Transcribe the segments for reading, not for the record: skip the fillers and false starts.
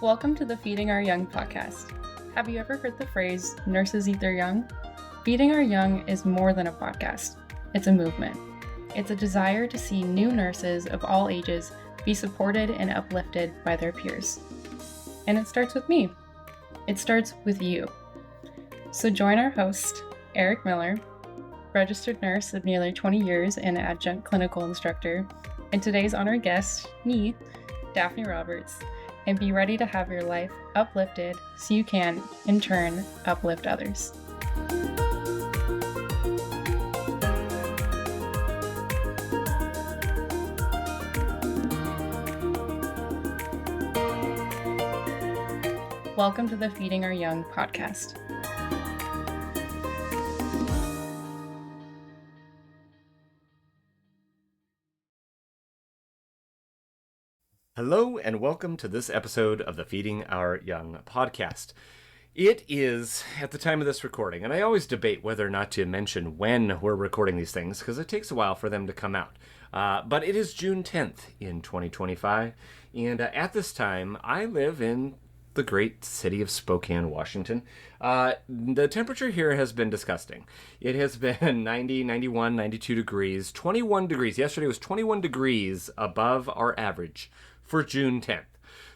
Welcome to the Feeding Our Young podcast. Have you ever heard the phrase, nurses eat their young? Feeding Our Young is more than a podcast. It's a movement. It's a desire to see new nurses of all ages be supported and uplifted by their peers. And it starts with me. It starts with you. So join our host, Eric Miller, registered nurse of nearly 20 years and adjunct clinical instructor, and today's honored guest, me, Daphne Roberts, and be ready to have your life uplifted so you can, in turn, uplift others. Welcome to the Feeding Our Young podcast. Hello and welcome to this episode of the Feeding Our Young podcast. It is at the time of this recording, and I always debate whether or not to mention when we're recording these things because it takes a while for them to come out. But it is June 10th in 2025, and at this time I live in the great city of Spokane, Washington. The temperature here has been disgusting. It has been 90, 91, 92 degrees, 21 degrees. Yesterday was 21 degrees above our average for June 10th.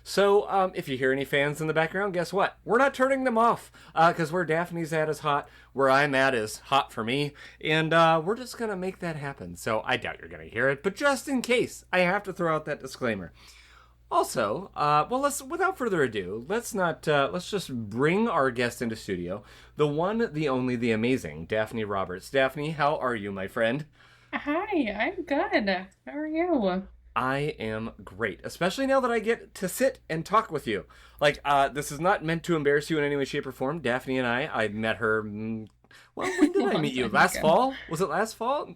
So if you hear any fans in the background, guess what? We're not turning them off because where Daphne's at is hot. Where I'm at is hot for me. And we're just going to make that happen. So I doubt you're going to hear it. But just in case, I have to throw out that disclaimer. Also, without further ado, let's just bring our guest into studio. The one, the only, the amazing Daphne Roberts. Daphne, how are you, my friend? Hi, I'm good. How are you? I am great, especially now that I get to sit and talk with you. This is not meant to embarrass you in any way, shape, or form. Daphne and I met her, when did I meet you? Last fall? Was it last fall?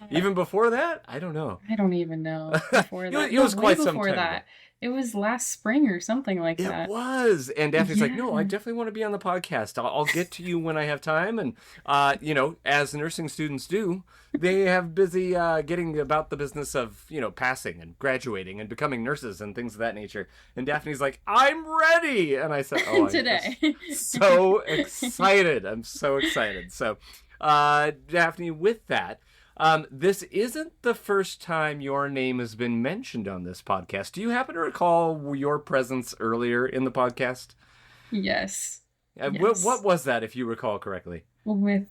Even before that? I don't know. I don't even know. Before that. It was quite some before time that. ago. It was last spring or something like that. It was. And Daphne's like, no, I Yeah. definitely want to be on the podcast. I'll get to you when I have time. And, as nursing students do, they have busy getting about the business of, passing and graduating and becoming nurses and things of that nature. And Daphne's like, I'm ready. And I said, oh, Today. I'm so excited. I'm so excited. So, Daphne, with that, this isn't the first time your name has been mentioned on this podcast. Do you happen to recall your presence earlier in the podcast? Yes. What was that, if you recall correctly? With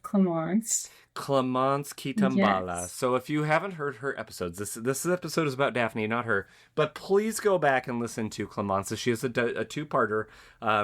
Clemence. Clemence Kitambala. Yes. So if you haven't heard her episodes, this episode is about Daphne, not her. But please go back and listen to Clemence. She has a two-parter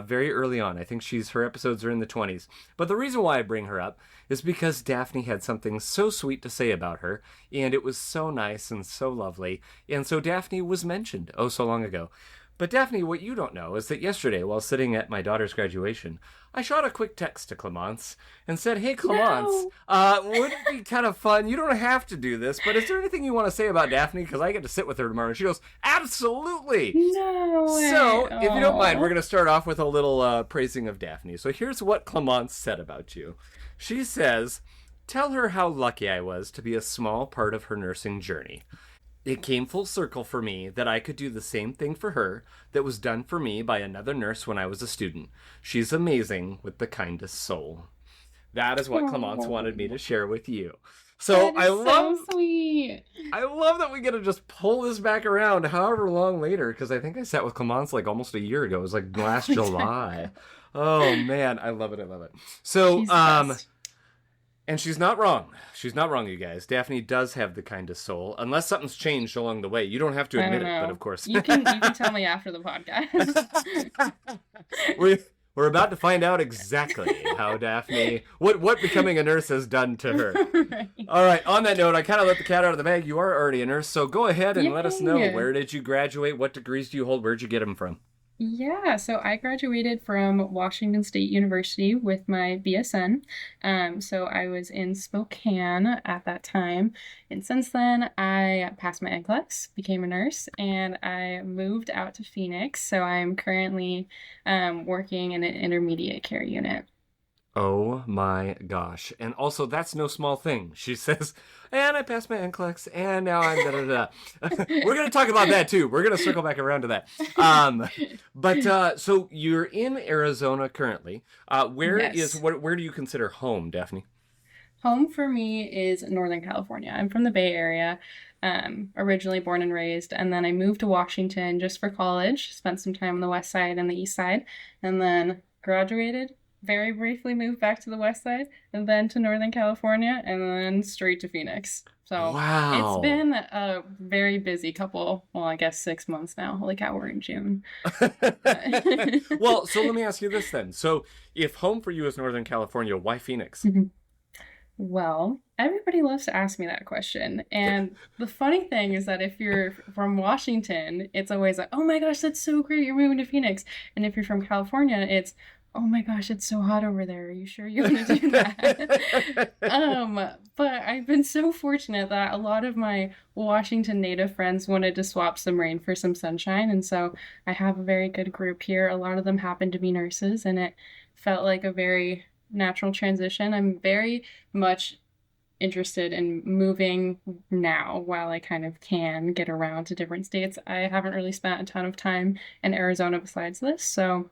very early on. I think her episodes are in the 20s. But the reason why I bring her up is because Daphne had something so sweet to say about her, and it was so nice and so lovely. And so Daphne was mentioned so long ago. But Daphne, what you don't know is that yesterday, while sitting at my daughter's graduation, I shot a quick text to Clemence and said, hey, Clemence, wouldn't it be kind of fun? You don't have to do this, but is there anything you want to say about Daphne? Because I get to sit with her tomorrow. And she goes, absolutely. No way. So, if you don't mind, we're going to start off with a little praising of Daphne. So here's what Clemence said about you. She says, tell her how lucky I was to be a small part of her nursing journey. It came full circle for me that I could do the same thing for her that was done for me by another nurse when I was a student. She's amazing with the kindest soul. That is what Clemence wanted me to share with you. So so sweet. I love that we get to just pull this back around however long later, because I think I sat with Clemence like almost a year ago. It was like last July. Oh man, I love it. I love it. So and she's not wrong. She's not wrong, you guys. Daphne does have the kindest soul, unless something's changed along the way. You don't have to admit it, but of course. You can tell me after the podcast. We're about to find out exactly how Daphne, what becoming a nurse has done to her. Right. All right, on that note, I kind of let the cat out of the bag. You are already a nurse, so go ahead and let us know. Where did you graduate? What degrees do you hold? Where'd you get them from? Yeah, so I graduated from Washington State University with my BSN. So I was in Spokane at that time. And since then, I passed my NCLEX, became a nurse, and I moved out to Phoenix. So I'm currently working in an intermediate care unit. Oh my gosh. And also, that's no small thing. She says, and I passed my NCLEX, and now I'm da-da-da. We're going to talk about that too. We're going to circle back around to that. But so you're in Arizona currently. Where do you consider home, Daphne? Home for me is Northern California. I'm from the Bay Area, originally born and raised, and then I moved to Washington just for college, spent some time on the west side and the east side, and then graduated, very briefly moved back to the west side, and then to Northern California, and then straight to Phoenix. So Wow. it's been a very busy couple, well, I guess 6 months now. Holy cow, we're in June. Well, so let me ask you this then. So if home for you is Northern California, why Phoenix? Well, everybody loves to ask me that question. And the funny thing is that if you're from Washington, it's always like, oh my gosh, that's so great, you're moving to Phoenix. And if you're from California, it's, oh my gosh, it's so hot over there. Are you sure you want to do that? But I've been so fortunate that a lot of my Washington native friends wanted to swap some rain for some sunshine. And so I have a very good group here. A lot of them happen to be nurses, and it felt like a very natural transition. I'm very much interested in moving now while I kind of can get around to different states. I haven't really spent a ton of time in Arizona besides this, so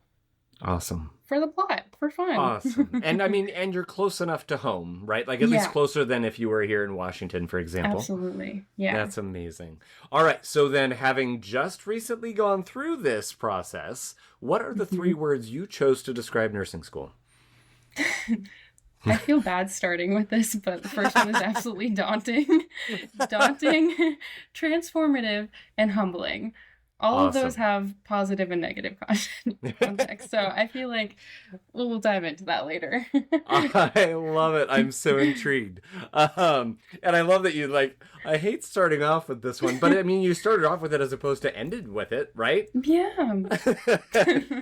Awesome. for the plot, for fun. Awesome. And I mean, and you're close enough to home, right? Like at least closer than if you were here in Washington, for example. Absolutely. Yeah. That's amazing. All right. So then, having just recently gone through this process, what are the three words you chose to describe nursing school? I feel bad starting with this, but the first one is absolutely daunting. Daunting, transformative, and humbling. All of those have positive and negative context. So I feel like we'll dive into that later. I love it. I'm so intrigued. And I love that I hate starting off with this one, but I mean, you started off with it as opposed to ended with it, right? Yeah.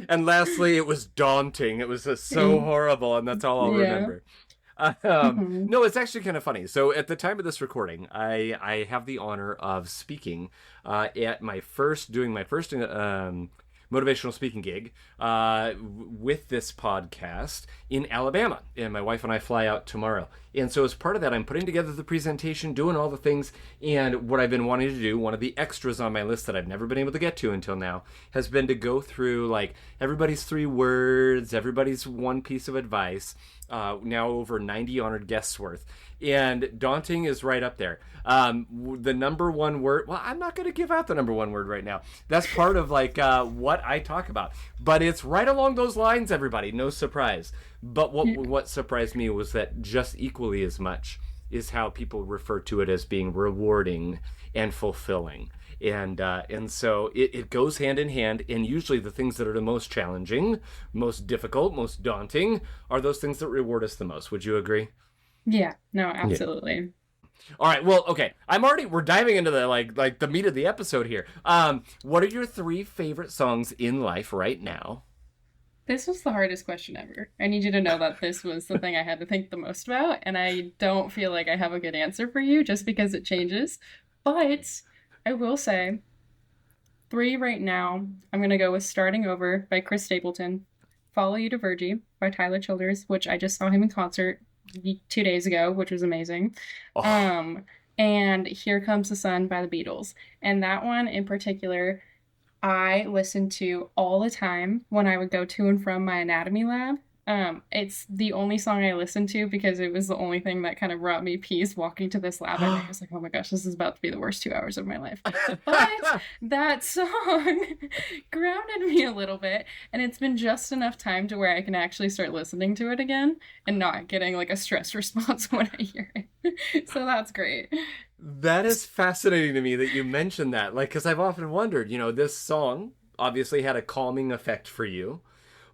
And lastly, it was daunting. It was just so horrible, and that's all I'll remember. No, it's actually kind of funny. So at the time of this recording, I have the honor of speaking at doing my first motivational speaking gig with this podcast in Alabama. And my wife and I fly out tomorrow. And so as part of that, I'm putting together the presentation, doing all the things. And what I've been wanting to do, one of the extras on my list that I've never been able to get to until now, has been to go through like everybody's 3 words, everybody's one piece of advice. Now over 90 honored guests worth. And daunting is right up there. The number one word, well, I'm not going to give out the number one word right now. That's part of what I talk about. But it's right along those lines, everybody. No surprise. But what surprised me was that just equally as much is how people refer to it as being rewarding and fulfilling. And so it goes hand in hand, and usually the things that are the most challenging, most difficult, most daunting are those things that reward us the most. Would you agree? Yeah, no, absolutely. Yeah. All right, well, okay. We're diving into the the meat of the episode here. What are your 3 favorite songs in life right now? This was the hardest question ever. I need you to know that this was the thing I had to think the most about, and I don't feel like I have a good answer for you just because it changes. But I will say 3 right now. I'm going to go with Starting Over by Chris Stapleton, Follow You to Virgie by Tyler Childers, which I just saw him in concert 2 days ago, which was amazing. And Here Comes the Sun by the Beatles. And that one in particular, I listened to all the time when I would go to and from my anatomy lab. It's the only song I listened to because it was the only thing that kind of brought me peace walking to this lab. And I was like, oh my gosh, this is about to be the worst 2 hours of my life. But that song grounded me a little bit, and it's been just enough time to where I can actually start listening to it again and not getting like a stress response when I hear it. So that's great. That is fascinating to me that you mentioned that. Because I've often wondered, this song obviously had a calming effect for you.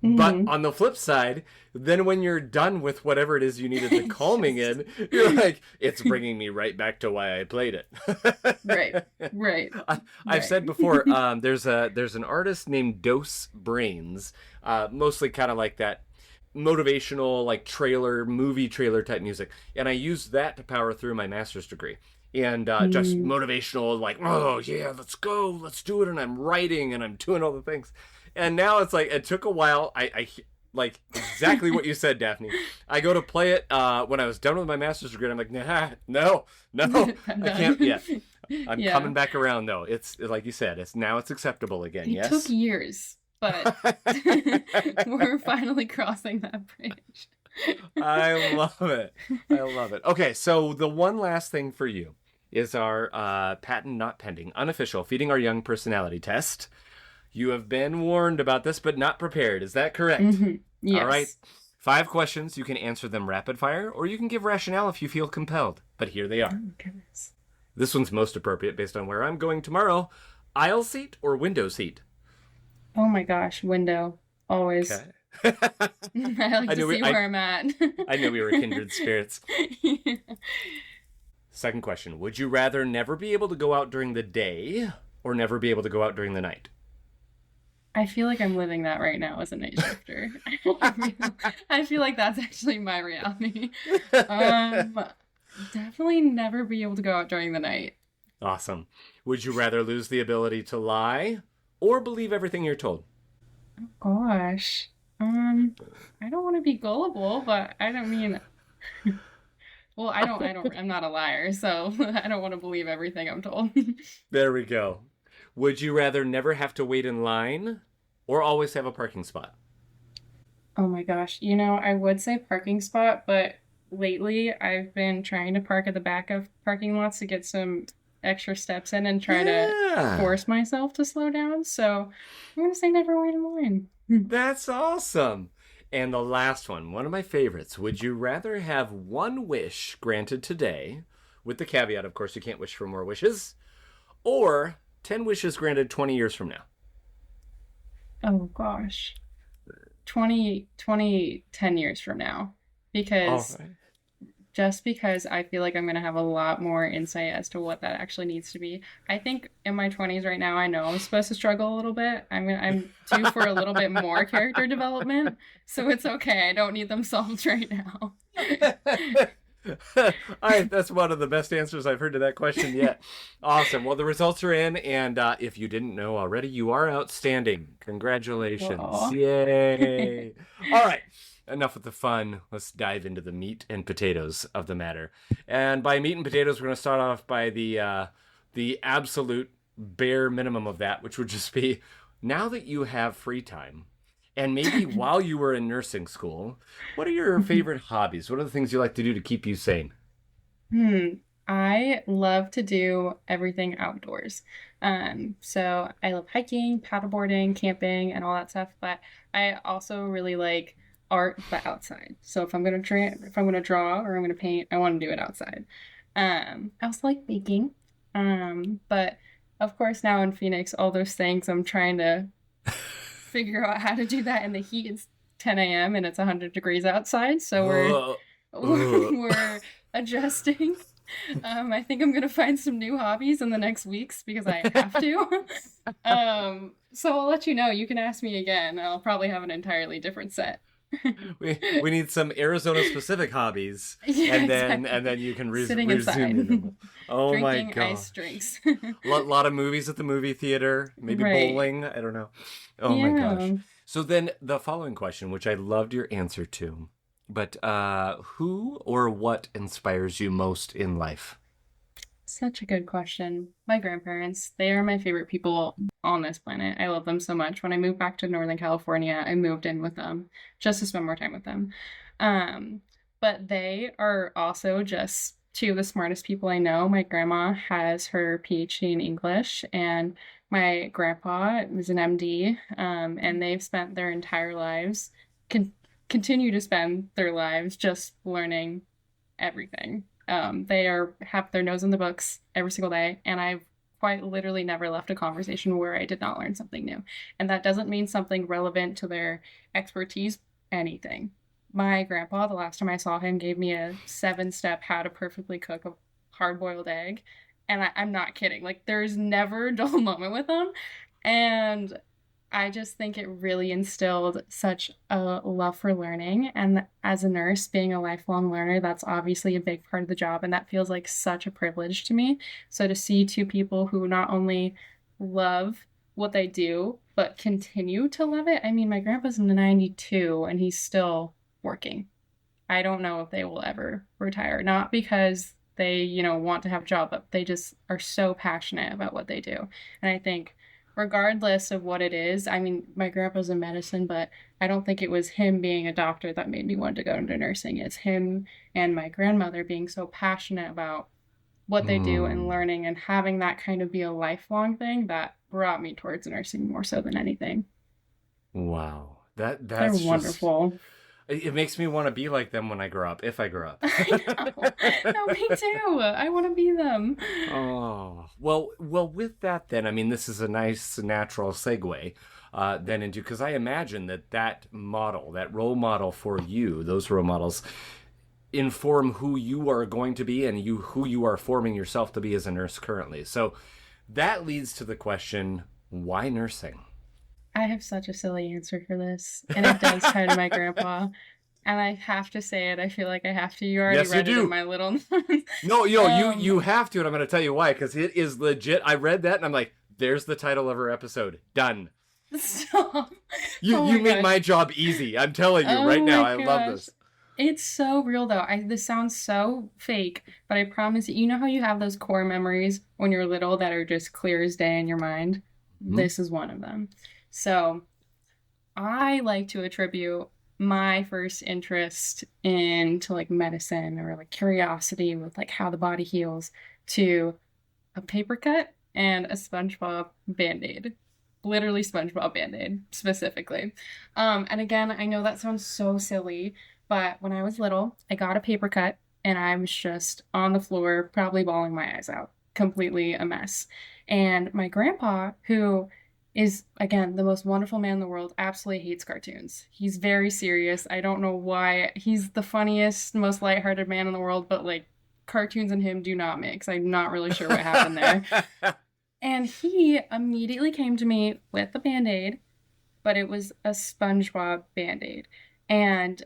But on the flip side, then when you're done with whatever it is you needed the calming in, you're like, it's bringing me right back to why I played it. Right. I've said before, there's an artist named Dose Brains, mostly kind of like that motivational, like movie trailer type music. And I used that to power through my master's degree. And just motivational, like, oh yeah, let's go, let's do it. And I'm writing and I'm doing all the things. And now it's like, it took a while. Like, exactly what you said, Daphne. I go to play it when I was done with my master's degree. I'm like, nah, no, I can't yet. I'm coming back around, though. It's like you said, it's acceptable again, yes? It took years, but we're finally crossing that bridge. I love it. I love it. Okay, so the one last thing for you is our patent not pending, unofficial Feeding Our Young personality test. You have been warned about this, but not prepared. Is that correct? Mm-hmm. Yes. All right. 5 questions. You can answer them rapid fire, or you can give rationale if you feel compelled. But here they are. Oh, goodness. This one's most appropriate based on where I'm going tomorrow. Aisle seat or window seat? Oh my gosh, window. Always. Okay. I like to see where I'm at. I knew we were kindred spirits. Yeah. Second question. Would you rather never be able to go out during the day or never be able to go out during the night? I feel like I'm living that right now as a night shifter. I feel like that's actually my reality. Definitely never be able to go out during the night. Awesome. Would you rather lose the ability to lie or believe everything you're told? Oh gosh. I don't want to be gullible, but I don't mean... Well, I'm not a liar, so I don't want to believe everything I'm told. There we go. Would you rather never have to wait in line or always have a parking spot? Oh my gosh. I would say parking spot, but lately I've been trying to park at the back of parking lots to get some extra steps in and try to force myself to slow down. So I'm going to say never wait in line. That's awesome. And the last one of my favorites. Would you rather have one wish granted today, with the caveat, of course, you can't wish for more wishes, or 10 wishes granted 20 years from now? Oh gosh. 10 years from now. Because just because I feel like I'm going to have a lot more insight as to what that actually needs to be. I think in my 20s right now, I know I'm supposed to struggle a little bit. I'm due for a little bit more character development, so it's okay. I don't need them solved right now. That's one of the best answers I've heard to that question yet. Awesome. Well, the results are in, and if you didn't know already, you are outstanding. Congratulations. Aww. Yay. All right. Enough with the fun. Let's dive into the meat and potatoes of the matter. And by meat and potatoes, we're going to start off by the absolute bare minimum of that, which would just be, now that you have free time, and maybe while you were in nursing school, what are your favorite hobbies? What are the things you like to do to keep you sane? I love to do everything outdoors. So I love hiking, paddleboarding, camping, and all that stuff. But I also really like art, but outside. So if I'm gonna draw or I'm gonna paint, I want to do it outside. I also like baking. But of course now in Phoenix, all those things I'm trying to figure out how to do that in the heat. It's 10 a.m. and it's 100 degrees outside, so we're adjusting. I think I'm gonna find some new hobbies in the next weeks because I have to. So I'll let you know. You can ask me again. I'll probably have an entirely different set. we need some Arizona specific hobbies, Yeah, and then exactly. and then you can Sitting resume. inside. Oh Drinking my god! ice drinks. lot of movies at the movie theater, maybe Right. bowling. I don't know. Oh Yeah. my gosh! So then the following question, which I loved your answer to, but who or what inspires you most in life? Such a good question. My grandparents, they are my favorite people on this planet. I love them so much. When I moved back to Northern California, I moved in with them just to spend more time with them. But they are also just two of the smartest people I know. My grandma has her PhD in English, and my grandpa was an MD, and they've spent their entire lives, continue to spend their lives just learning everything. They have their nose in the books every single day, and I've quite literally never left a conversation where I did not learn something new. And that doesn't mean something relevant to their expertise, anything. My grandpa, the last time I saw him, gave me a 7-step how to perfectly cook a hard-boiled egg. And I'm not kidding. Like, there's never a dull moment with him. And I just think it really instilled such a love for learning. And as a nurse, being a lifelong learner, that's obviously a big part of the job. And that feels like such a privilege to me. So to see two people who not only love what they do, but continue to love it. I mean, my grandpa's 92 and he's still working. I don't know if they will ever retire. Not because they, want to have a job, but they just are so passionate about what they do. And I think regardless of what it is, I mean, my grandpa's in medicine, but I don't think it was him being a doctor that made me want to go into nursing. It's him and my grandmother being so passionate about what they do and learning and having that kind of be a lifelong thing that brought me towards nursing more so than anything. Wow. That's They're wonderful. It makes me want to be like them when I grow up, if I grow up. I know. No, me too. I want to be them. Oh, well, with that then, I mean, this is a nice natural segue then into, because I imagine that model, that role model for you, those role models inform who you are going to be and who you are forming yourself to be as a nurse currently. So that leads to the question, why nursing? I have such a silly answer for this, and it does tie to my grandpa. And I have to say it. I feel like I have to. You already read it in my little notes. No, you have to, and I'm going to tell you why, because it is legit. I read that, and I'm like, there's the title of her episode. Done. Stop. You made my job easy. I'm telling you right now. I love this. It's so real, though. This sounds so fake, but I promise you know how you have those core memories when you're little that are just clear as day in your mind? Mm-hmm. This is one of them. So I like to attribute my first interest into like medicine or like curiosity with like how the body heals to a paper cut and a SpongeBob Band-Aid. Literally SpongeBob Band-Aid specifically. And again, I know that sounds so silly, but when I was little, I got a paper cut and I was just on the floor, probably bawling my eyes out. Completely a mess. And my grandpa, who is, again, the most wonderful man in the world, absolutely hates cartoons. He's very serious. I don't know why. He's the funniest, most lighthearted man in the world, but, like, cartoons and him do not mix. I'm not really sure what happened there. And he immediately came to me with a Band-Aid, but it was a SpongeBob Band-Aid. And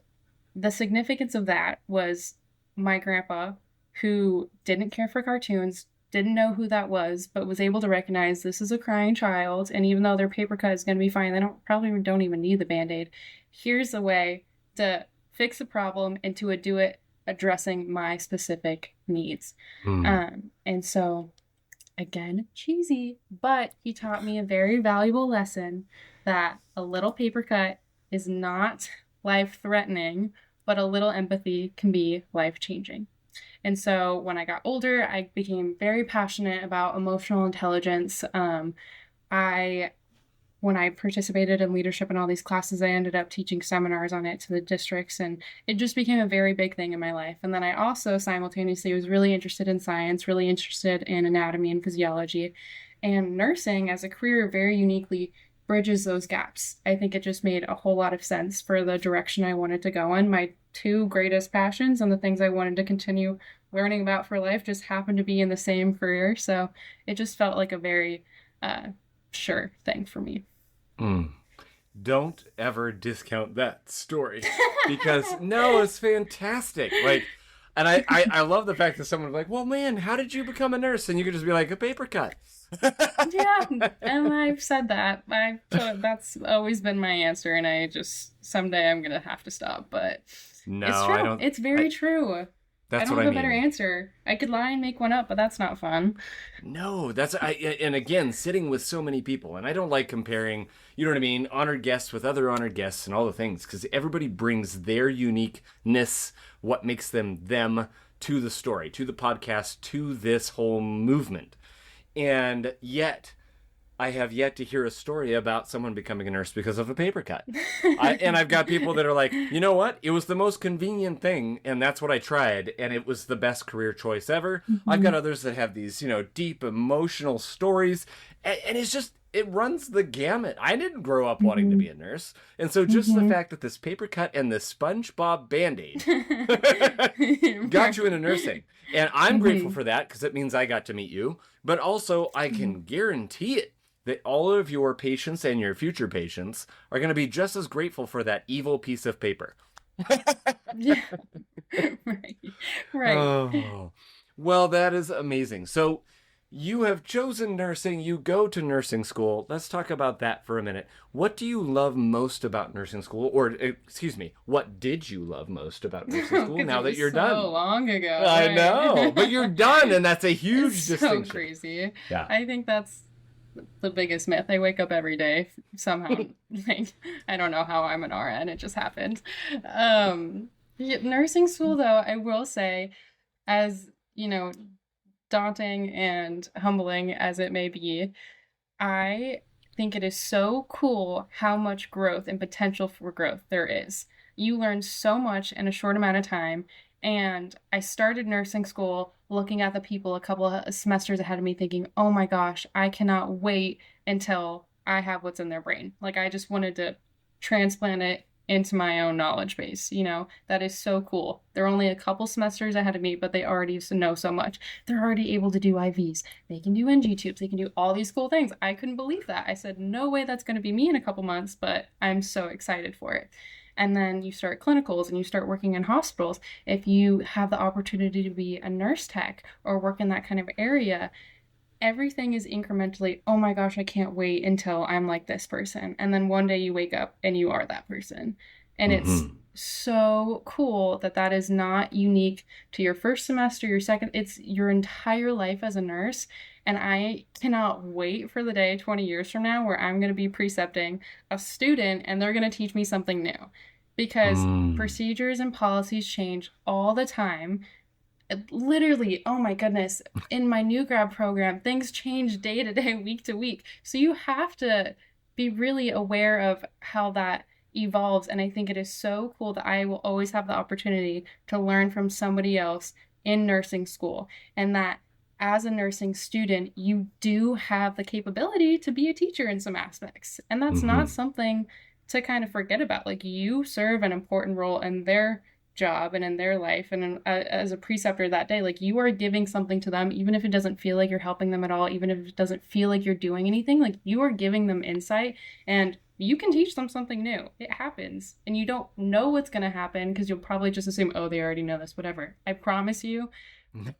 the significance of that was my grandpa, who didn't care for cartoons, didn't know who that was, but was able to recognize this is a crying child, and even though their paper cut is going to be fine, they probably don't even need the Band-Aid. Here's a way to fix a problem and to do it addressing my specific needs. And so, again, cheesy, but he taught me a very valuable lesson that a little paper cut is not life-threatening, but a little empathy can be life-changing. And so when I got older, I became very passionate about emotional intelligence. When I participated in leadership in all these classes, I ended up teaching seminars on it to the districts, and it just became a very big thing in my life. And then I also simultaneously was really interested in science, really interested in anatomy and physiology, and nursing as a career very uniquely bridges those gaps. I think it just made a whole lot of sense for the direction I wanted to go in. My two greatest passions and the things I wanted to continue learning about for life just happened to be in the same career. So it just felt like a very sure thing for me. Don't ever discount that story because no, it's fantastic. Like, and I love the fact that someone's like, well, man, how did you become a nurse? And you could just be like, a paper cut. Yeah, and I've said that. That's always been my answer, and I just, someday I'm going to have to stop, but no, it's true. I don't, it's very true. That's I don't have a better answer. I could lie and make one up, but that's not fun. No, and again, sitting with so many people, and I don't like comparing, you know what I mean, honored guests with other honored guests and all the things, because everybody brings their uniqueness, what makes them to the story, to the podcast, to this whole movement. And yet, I have yet to hear a story about someone becoming a nurse because of a paper cut. And I've got people that are like, you know what? It was the most convenient thing, and that's what I tried, and it was the best career choice ever. Mm-hmm. I've got others that have these, deep emotional stories, and it's just, it runs the gamut. I didn't grow up wanting to be a nurse, and so just the fact that this paper cut and the SpongeBob Band-Aid got you into nursing. And I'm grateful for that, because it means I got to meet you, but also I can guarantee it that all of your patients and your future patients are going to be just as grateful for that evil piece of paper. Yeah. Right. Oh. Well, that is amazing. So You have chosen nursing. You go to nursing school. Let's talk about that for a minute. What do you love most about nursing school? Or, excuse me, what did you love most about nursing school now that you're done? So long ago. I right? know, but you're done, and that's a huge It's distinction. so crazy. Yeah. I think that's the biggest myth. I wake up every day somehow. Like, I don't know how I'm an RN. It just happened. Nursing school, though, I will say, as daunting and humbling as it may be, I think it is so cool how much growth and potential for growth there is. You learn so much in a short amount of time. And I started nursing school looking at the people a couple of semesters ahead of me thinking, oh my gosh, I cannot wait until I have what's in their brain. Like, I just wanted to transplant it into my own knowledge base. That is so cool. They're only a couple semesters ahead of me, but they already know so much. They're already able to do IVs. They can do NG tubes. They can do all these cool things. I couldn't believe that. I said, no way that's going to be me in a couple months, but I'm so excited for it. And then you start clinicals and you start working in hospitals. If you have the opportunity to be a nurse tech or work in that kind of area, everything is incrementally, oh my gosh, I can't wait until I'm like this person. And then one day you wake up and you are that person. And it's so cool that is not unique to your first semester, your second. It's your entire life as a nurse. And I cannot wait for the day 20 years from now where I'm going to be precepting a student and they're going to teach me something new. Because procedures and policies change all the time. Literally, oh my goodness, in my new grad program, things change day to day, week to week. So you have to be really aware of how that evolves. And I think it is so cool that I will always have the opportunity to learn from somebody else in nursing school. And that as a nursing student, you do have the capability to be a teacher in some aspects. And that's not something to kind of forget about. Like, you serve an important role in their job and in their life, and as a preceptor that day, like, you are giving something to them, even if it doesn't feel like you're helping them at all, even if it doesn't feel like you're doing anything. Like, you are giving them insight, and you can teach them something new. It happens, and you don't know what's going to happen because you'll probably just assume, oh, they already know this, whatever. I promise you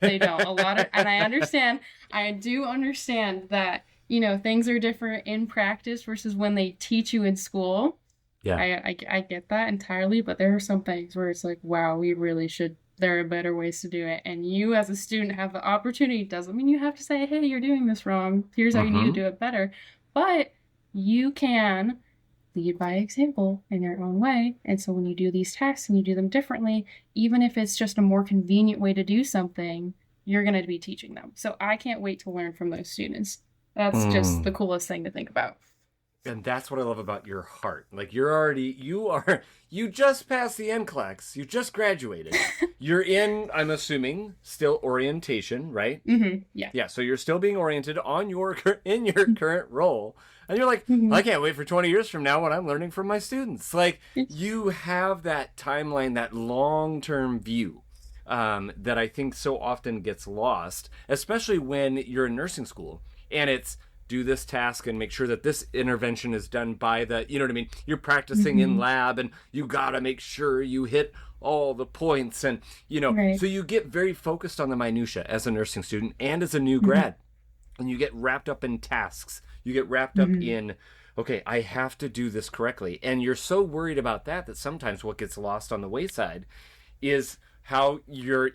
they don't. And I do understand that things are different in practice versus when they teach you in school. Yeah, I get that entirely, but there are some things where it's like, wow, we really should, there are better ways to do it. And you as a student have the opportunity. Doesn't mean you have to say, hey, you're doing this wrong. Here's how you need to do it better. But you can lead by example in your own way. And so when you do these tasks and you do them differently, even if it's just a more convenient way to do something, you're going to be teaching them. So I can't wait to learn from those students. That's just the coolest thing to think about. And that's what I love about your heart. Like, you just passed the NCLEX. You just graduated. You're in, I'm assuming, still orientation, right? Yeah. Yeah, so you're still being oriented in your current role. And you're like, I can't wait for 20 years from now when I'm learning from my students. Like, you have that timeline, that long-term view that I think so often gets lost, especially when you're in nursing school. And it's, do this task and make sure that this intervention is done by the, you know what I mean? You're practicing in lab and you got to make sure you hit all the points. And, so you get very focused on the minutia as a nursing student and as a new grad. And you get wrapped up in tasks. You get wrapped up in, okay, I have to do this correctly. And you're so worried about that sometimes what gets lost on the wayside is how you're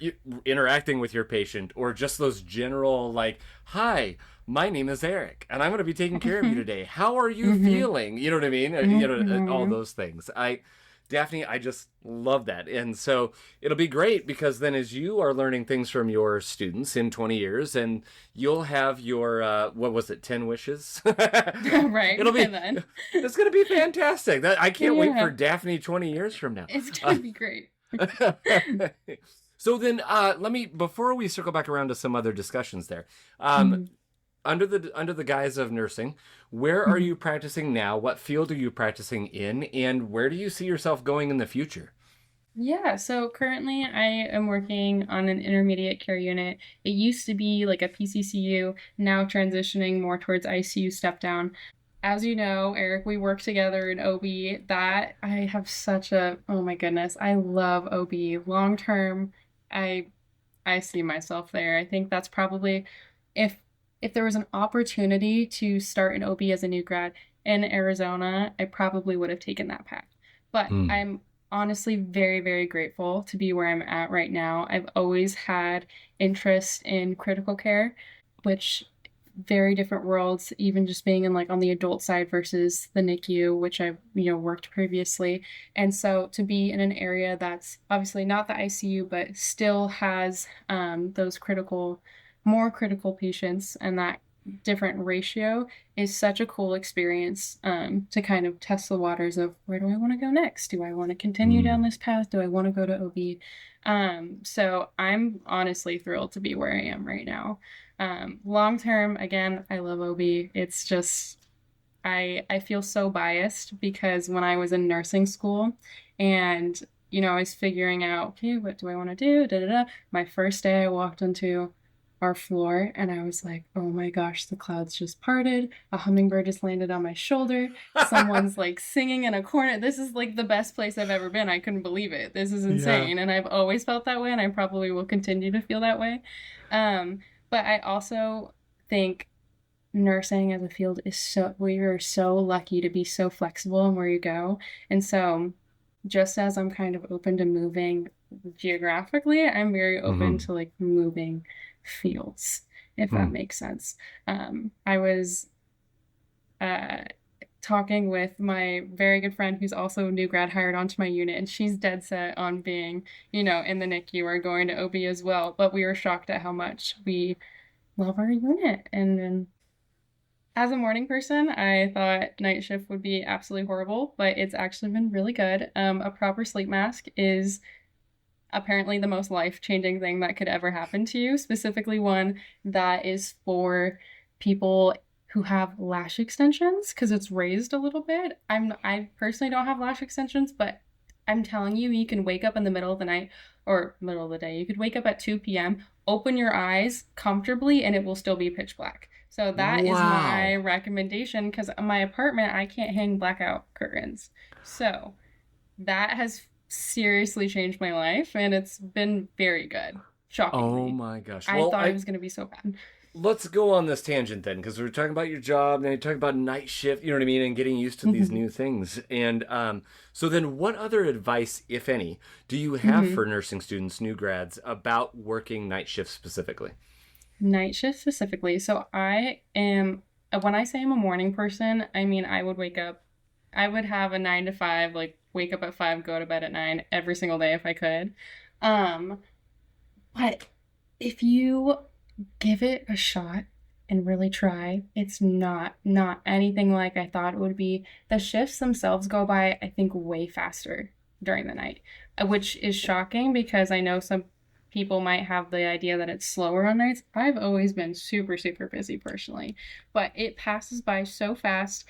interacting with your patient, or just those general, like, hi, my name is Eric, and I'm going to be taking care of you today. How are you feeling? You know what I mean? All those things. Daphne, I just love that. And so it'll be great because then as you are learning things from your students in 20 years, and you'll have your, 10 wishes? Right. It's going to be fantastic. I can't wait for Daphne 20 years from now. It's going to be great. So then, before we circle back around to some other discussions there, under the guise of nursing, where are you practicing now? What field are you practicing in? And where do you see yourself going in the future? Yeah, so currently I am working on an intermediate care unit. It used to be like a PCCU, now transitioning more towards ICU step down. As you know, Eric, we work together in OB. That I have oh my goodness, I love OB. Long term, I see myself there. I think that's probably, if if there was an opportunity to start an OB as a new grad in Arizona, I probably would have taken that path. But I'm honestly very, very grateful to be where I'm at right now. I've always had interest in critical care, which very different worlds, even just being in like on the adult side versus the NICU, which I've, worked previously. And so to be in an area that's obviously not the ICU, but still has those more critical patients, and that different ratio is such a cool experience to kind of test the waters of, where do I want to go next? Do I want to continue down this path? Do I want to go to OB? So I'm honestly thrilled to be where I am right now. Long term, again, I love OB. It's just, I feel so biased because when I was in nursing school and, I was figuring out, okay, what do I want to do? My first day I walked onto our floor and I was like, oh my gosh, the clouds just parted. A hummingbird just landed on my shoulder. Someone's like singing in a corner. This is like the best place I've ever been. I couldn't believe it. This is insane. Yeah. And I've always felt that way, and I probably will continue to feel that way. But I also think nursing as a field is we are so lucky to be so flexible in where you go. And so just as I'm kind of open to moving geographically, I'm very open to like moving fields, if that makes sense. I was talking with my very good friend who's also a new grad hired onto my unit, and she's dead set on being, in the NICU or going to OB as well. But we were shocked at how much we love our unit. And as a morning person, I thought night shift would be absolutely horrible, but it's actually been really good. A proper sleep mask is apparently the most life-changing thing that could ever happen to you, specifically one that is for people who have lash extensions, because it's raised a little bit. I personally don't have lash extensions, but I'm telling you, you can wake up in the middle of the night or middle of the day. You could wake up at 2 p.m., open your eyes comfortably, and it will still be pitch black. So that is my recommendation, because in my apartment, I can't hang blackout curtains. So that has seriously changed my life, and it's been very good. Shockingly. Oh my gosh. I thought it was going to be so bad. Let's go on this tangent then, because we're talking about your job, and then you're talking about night shift, you know what I mean, and getting used to these new things. And so then what other advice, if any, do you have for nursing students, new grads, about working night shift specifically? Night shift specifically. So when I say I'm a morning person, I mean I would wake up, I would have a 9 to 5, like wake up at 5, go to bed at 9 every single day if I could. But if you give it a shot and really try, it's not anything like I thought it would be. The shifts themselves go by, I think, way faster during the night, which is shocking because I know some people might have the idea that it's slower on nights. I've always been super, super busy personally, but it passes by so fast.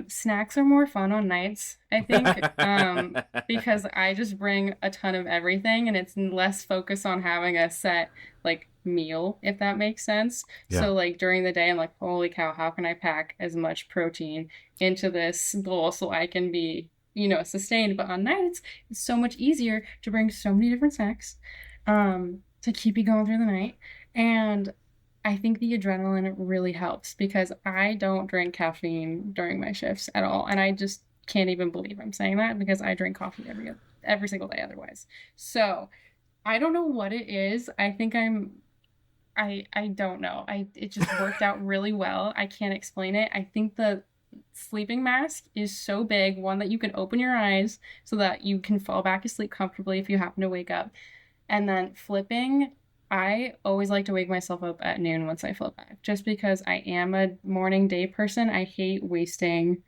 Snacks are more fun on nights, I think, because I just bring a ton of everything, and it's less focus on having a set, like, meal, if that makes sense. Yeah. So, like, during the day, I'm like, holy cow, how can I pack as much protein into this bowl so I can be, sustained? But on nights, it's so much easier to bring so many different snacks to keep you going through the night. And I think the adrenaline really helps, because I don't drink caffeine during my shifts at all. And I just can't even believe I'm saying that, because I drink coffee every single day otherwise. So I don't know what it is. I think I don't know. It just worked out really well. I can't explain it. I think the sleeping mask is so big, one that you can open your eyes so that you can fall back asleep comfortably if you happen to wake up. And then flipping, I always like to wake myself up at noon once I flip back, just because I am a morning day person. I hate wasting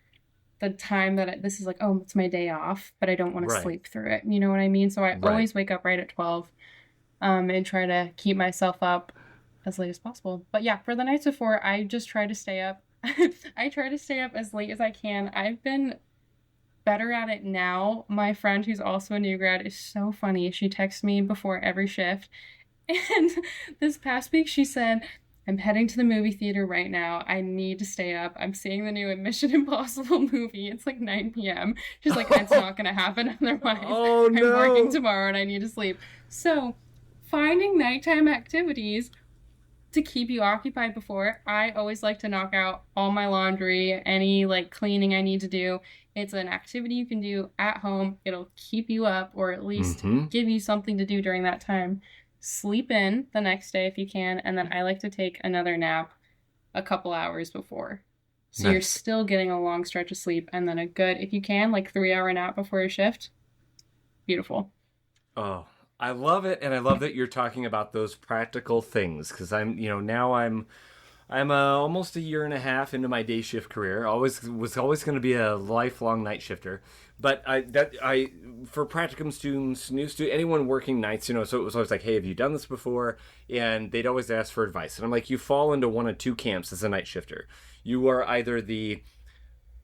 the time this is like, oh, it's my day off, but I don't want to sleep through it. You know what I mean? So I always wake up right at 12 and try to keep myself up as late as possible. But yeah, for the nights before, I just try to stay up. I try to stay up as late as I can. I've been better at it now. My friend, who's also a new grad, is so funny. She texts me before every shift. And this past week, she said, I'm heading to the movie theater right now. I need to stay up. I'm seeing the new Mission Impossible movie. It's like 9 p.m. She's like, it's not going to happen otherwise. Oh, no. I'm working tomorrow and I need to sleep. So finding nighttime activities to keep you occupied before. I always like to knock out all my laundry, any like cleaning I need to do. It's an activity you can do at home. It'll keep you up, or at least give you something to do during that time. Sleep in the next day if you can, and then I like to take another nap a couple hours before. So You're still getting a long stretch of sleep, and then a good, if you can, like 3-hour nap before your shift. Beautiful. Oh, I love it, and I love that you're talking about those practical things, because now I'm almost a year and a half into my day shift career. Was always going to be a lifelong night shifter, but for practicum students, new students, anyone working nights, so it was always like, hey, have you done this before? And they'd always ask for advice, and I'm like, you fall into one of two camps as a night shifter. You are either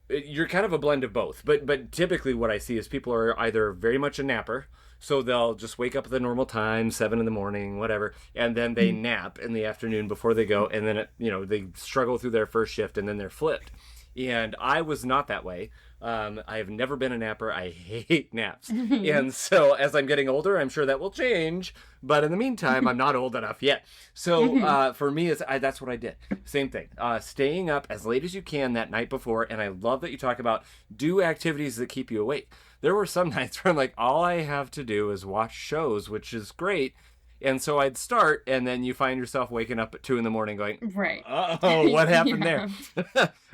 you're kind of a blend of both, but typically what I see is people are either very much a napper. So they'll just wake up at the normal time, 7 a.m, whatever, and then they nap in the afternoon before they go, and then they struggle through their first shift, and then they're flipped. And I was not that way. I have never been a napper. I hate naps. And so as I'm getting older, I'm sure that will change. But in the meantime, I'm not old enough yet. So for me, that's what I did. Same thing. Staying up as late as you can that night before. And I love that you talk about do activities that keep you awake. There were some nights where I'm like, all I have to do is watch shows, which is great. And so I'd start, and then you find yourself waking up at 2 a.m. going, right. Oh, what happened there?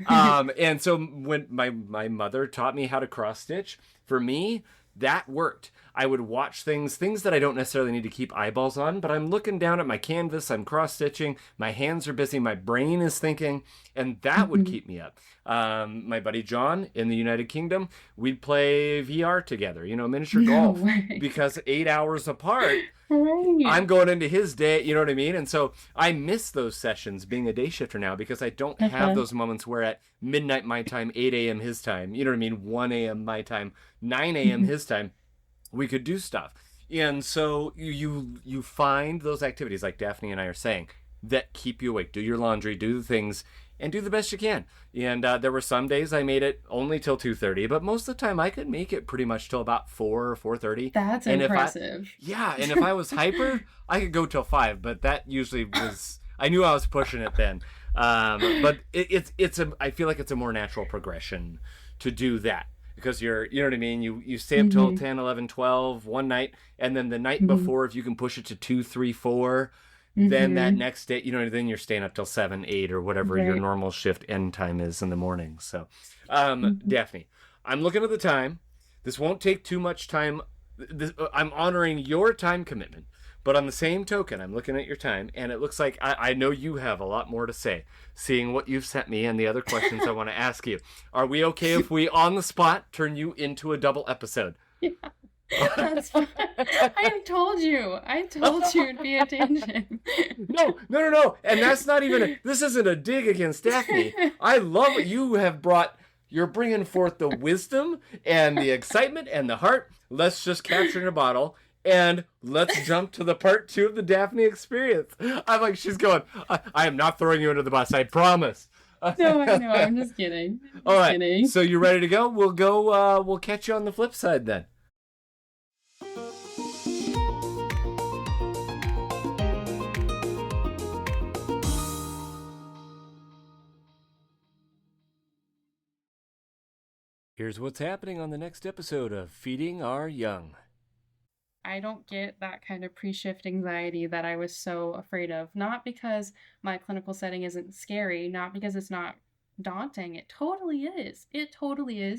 And so when my mother taught me how to cross stitch, for me, that worked. I would watch things that I don't necessarily need to keep eyeballs on, but I'm looking down at my canvas, I'm cross stitching, my hands are busy, my brain is thinking, and that would keep me up. My buddy John in the United Kingdom, we'd play VR together, miniature golf, because 8 hours apart. Right. I'm going into his day, you know what I mean? And so I miss those sessions being a day shifter now because I don't have those moments where at midnight my time, 8 a.m. his time, you know what I mean? 1 a.m. my time, 9 a.m. his time, we could do stuff. And so you find those activities like Daphne and I are saying that keep you awake. Do your laundry, do the things, and do the best you can. And there were some days I made it only till 2:30, but most of the time I could make it pretty much till about 4 or 4:30. That's impressive. And if I was hyper, I could go till 5, but that usually was, I knew I was pushing it then. But I feel like it's a more natural progression to do that. Because you know what I mean? You stay up till 10, 11, 12 one night, and then the night before, if you can push it to 2, 3, 4, then that next day, then you're staying up till 7, 8, or whatever your normal shift end time is in the morning. So, Daphne, I'm looking at the time. This won't take too much time. I'm honoring your time commitment. But on the same token, I'm looking at your time, and it looks like I know you have a lot more to say, seeing what you've sent me and the other questions I want to ask you. Are we okay if we, on the spot, turn you into a double episode? Yeah, that's fine. I told you it'd be a tangent. No. And that's not even, this isn't a dig against Daphne. I love what you have brought. You're bringing forth the wisdom and the excitement and the heart. Let's just capture in a bottle. And let's jump to the part 2 of the Daphne experience. I'm like, she's going, I am not throwing you under the bus, I promise. No, I know, I'm just kidding. All right, so you ready to go? We'll catch you on the flip side then. Here's what's happening on the next episode of Feeding Our Young. I don't get that kind of pre-shift anxiety that I was so afraid of. Not because my clinical setting isn't scary, not because it's not daunting. It totally is.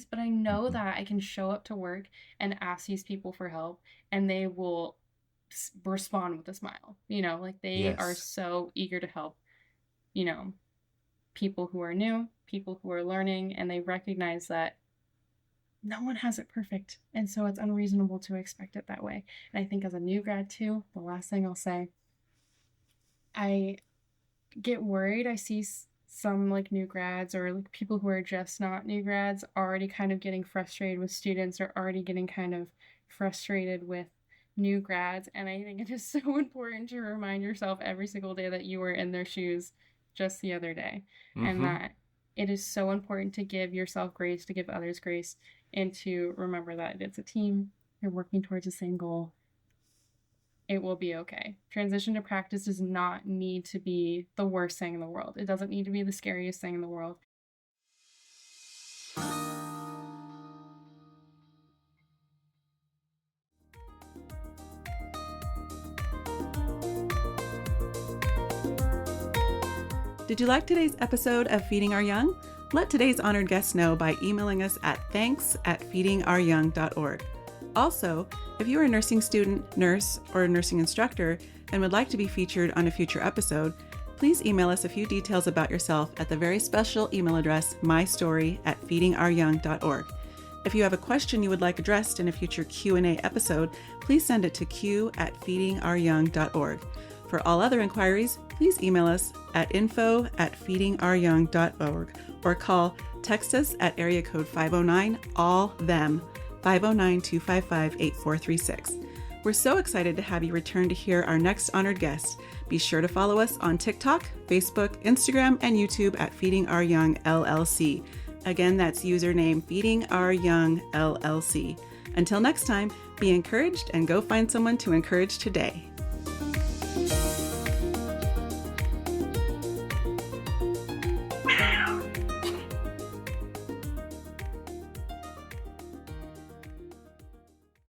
But I know that I can show up to work and ask these people for help, and they will respond with a smile. Like they are so eager to help, people who are new, people who are learning, and they recognize that no one has it perfect, and so it's unreasonable to expect it that way. And I think as a new grad too, the last thing I'll say, I get worried. I see some like new grads or like people who are just not new grads already kind of getting frustrated with students or already getting kind of frustrated with new grads. And I think it is so important to remind yourself every single day that you were in their shoes just the other day, and that it is so important to give yourself grace, to give others grace, and to remember that it's a team. You're working towards the same goal. it will be okay. Transition to practice does not need to be the worst thing in the world. It doesn't need to be the scariest thing in the world. Did you like today's episode of Feeding Our Young? Let today's honored guest know by emailing us at thanks@feedingouryoung.org. Also, if you are a nursing student, nurse, or a nursing instructor and would like to be featured on a future episode, please email us a few details about yourself at the very special email address mystory@feedingouryoung.org. If you have a question you would like addressed in a future Q&A episode, please send it to q@feedingouryoung.org. For all other inquiries, please email us at info@feedingouryoung.org or text us at area code 509-ALL-THEM, 509-255-8436. We're so excited to have you return to hear our next honored guest. Be sure to follow us on TikTok, Facebook, Instagram, and YouTube at Feeding Our Young LLC. Again, that's username Feeding Our Young LLC. Until next time, be encouraged and go find someone to encourage today.